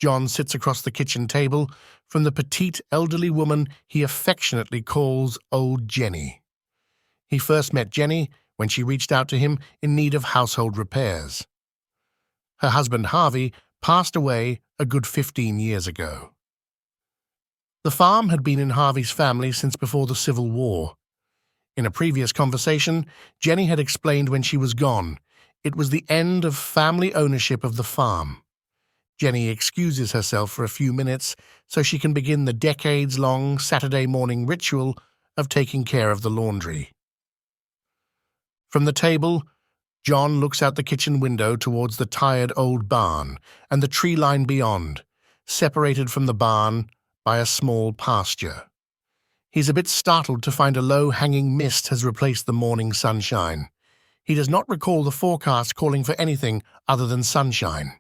John sits across the kitchen table from the petite elderly woman he affectionately calls Old Jenny. He first met Jenny when she reached out to him in need of household repairs. Her husband Harvey passed away a good 15 years ago. The farm had been in Harvey's family since before the Civil War. In a previous conversation, Jenny had explained when she was gone, it was the end of family ownership of the farm. Jenny excuses herself for a few minutes so she can begin the decades-long Saturday morning ritual of taking care of the laundry. From the table, John looks out the kitchen window towards the tired old barn and the tree line beyond, separated from the barn by a small pasture. He's a bit startled to find a low-hanging mist has replaced the morning sunshine. He does not recall the forecast calling for anything other than sunshine.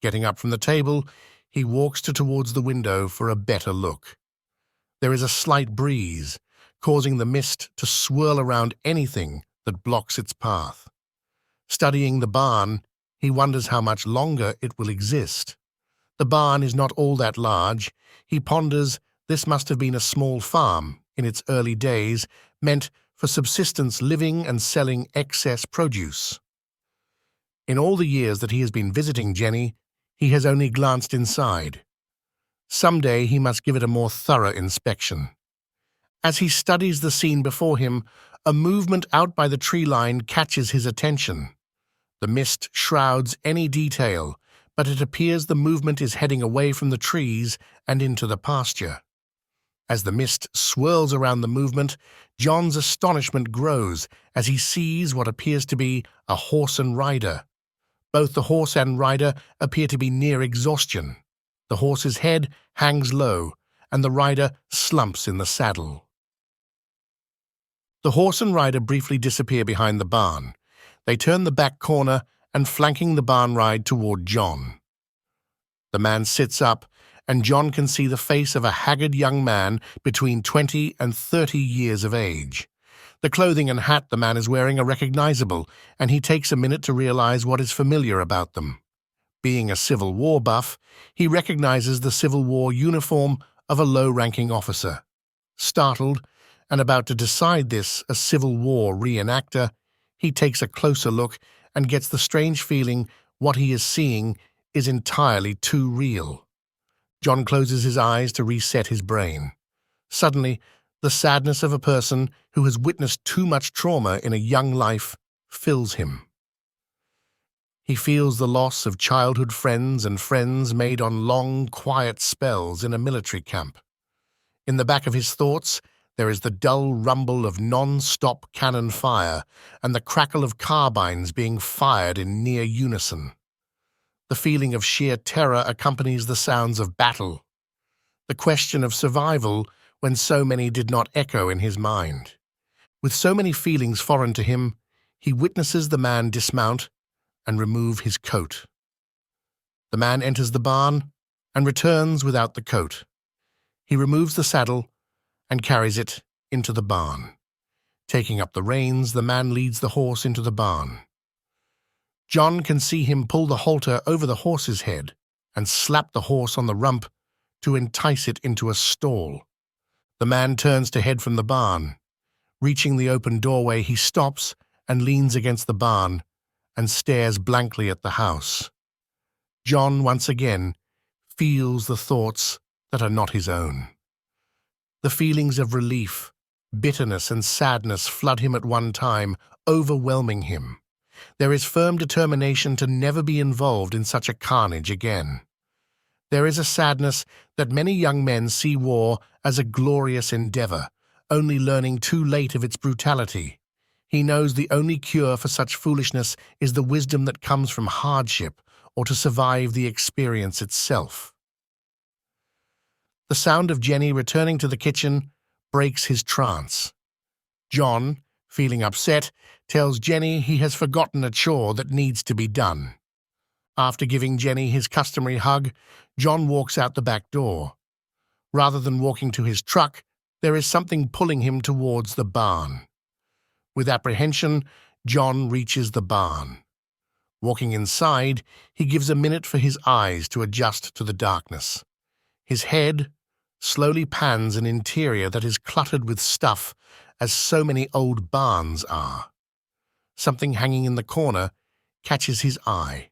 Getting up from the table, he walks towards the window for a better look. There is a slight breeze, causing the mist to swirl around anything that blocks its path. Studying the barn, he wonders how much longer it will exist. The barn is not all that large. He ponders this must have been a small farm in its early days, meant for subsistence living and selling excess produce. In all the years that he has been visiting Jenny, he has only glanced inside. Someday he must give it a more thorough inspection. As he studies the scene before him, a movement out by the tree line catches his attention. The mist shrouds any detail, but it appears the movement is heading away from the trees and into the pasture. As the mist swirls around the movement, John's astonishment grows as he sees what appears to be a horse and rider. Both the horse and rider appear to be near exhaustion. The horse's head hangs low, and the rider slumps in the saddle. The horse and rider briefly disappear behind the barn. They turn the back corner and flanking the barn ride toward John. The man sits up, and John can see the face of a haggard young man between 20 and 30 years of age. The clothing and hat the man is wearing are recognizable, and he takes a minute to realize what is familiar about them. Being a Civil War buff, he recognizes the Civil War uniform of a low-ranking officer. Startled, and about to decide this a Civil War reenactor, he takes a closer look and gets the strange feeling what he is seeing is entirely too real. John closes his eyes to reset his brain. Suddenly, the sadness of a person who has witnessed too much trauma in a young life fills him. He feels the loss of childhood friends and friends made on long, quiet spells in a military camp. In the back of his thoughts, there is the dull rumble of non-stop cannon fire and the crackle of carbines being fired in near unison. The feeling of sheer terror accompanies the sounds of battle. The question of survival when so many did not echo in his mind. With so many feelings foreign to him, he witnesses the man dismount and remove his coat. The man enters the barn and returns without the coat. He removes the saddle and carries it into the barn. Taking up the reins, the man leads the horse into the barn. John can see him pull the halter over the horse's head and slap the horse on the rump to entice it into a stall. The man turns to head from the barn. Reaching the open doorway, he stops and leans against the barn and stares blankly at the house. John, once again, feels the thoughts that are not his own. The feelings of relief, bitterness, and sadness flood him at one time, overwhelming him. There is firm determination to never be involved in such a carnage again. There is a sadness that many young men see war as a glorious endeavor, only learning too late of its brutality. He knows the only cure for such foolishness is the wisdom that comes from hardship or to survive the experience itself. The sound of Jenny returning to the kitchen breaks his trance. John, feeling upset, tells Jenny he has forgotten a chore that needs to be done. After giving Jenny his customary hug, John walks out the back door. Rather than walking to his truck, there is something pulling him towards the barn. With apprehension, John reaches the barn. Walking inside, he gives a minute for his eyes to adjust to the darkness. His head slowly pans an interior that is cluttered with stuff, as so many old barns are. Something hanging in the corner catches his eye.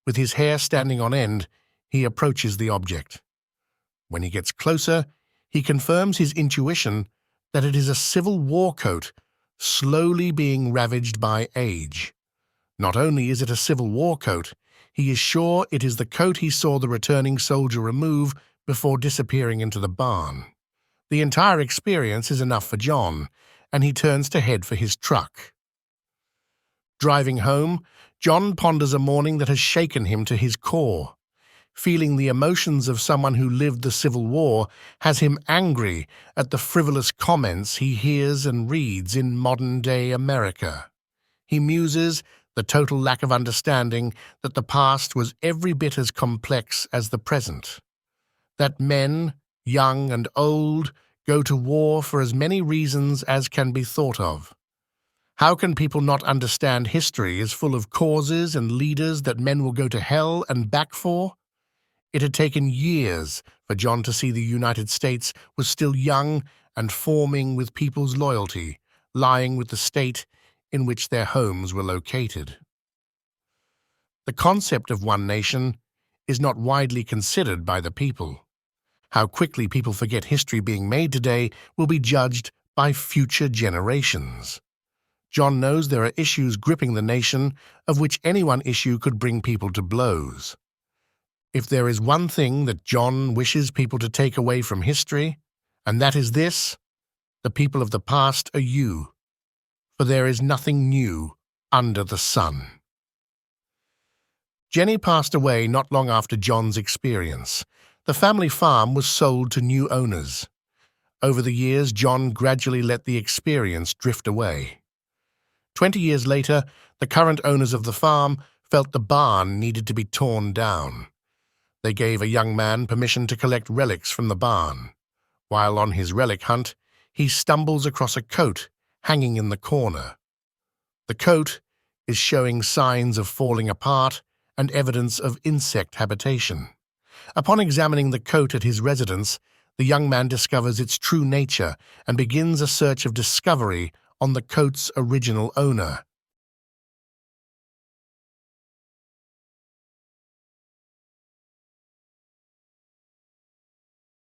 With his hair standing on end, he approaches the object. When he gets closer, he confirms his intuition that it is a Civil War coat slowly being ravaged by age. Not only is it a Civil War coat, he is sure it is the coat he saw the returning soldier remove before disappearing into the barn. The entire experience is enough for John, and he turns to head for his truck. Driving home, John ponders a morning that has shaken him to his core. Feeling the emotions of someone who lived the Civil War has him angry at the frivolous comments he hears and reads in modern-day America. He muses the total lack of understanding that the past was every bit as complex as the present. That men, young and old, go to war for as many reasons as can be thought of. How can people not understand history is full of causes and leaders that men will go to hell and back for? It had taken years for John to see the United States was still young and forming with people's loyalty, lying with the state in which their homes were located. The concept of one nation is not widely considered by the people. How quickly people forget history being made today will be judged by future generations. John knows there are issues gripping the nation of which any one issue could bring people to blows. If there is one thing that John wishes people to take away from history, and that is this: the people of the past are you, for there is nothing new under the sun. Jenny passed away not long after John's experience. The family farm was sold to new owners. Over the years, John gradually let the experience drift away. 20 years later, the current owners of the farm felt the barn needed to be torn down. They gave a young man permission to collect relics from the barn. While on his relic hunt, he stumbles across a coat hanging in the corner. The coat is showing signs of falling apart and evidence of insect habitation. Upon examining the coat at his residence, the young man discovers its true nature and begins a search of discovery on the coat's original owner.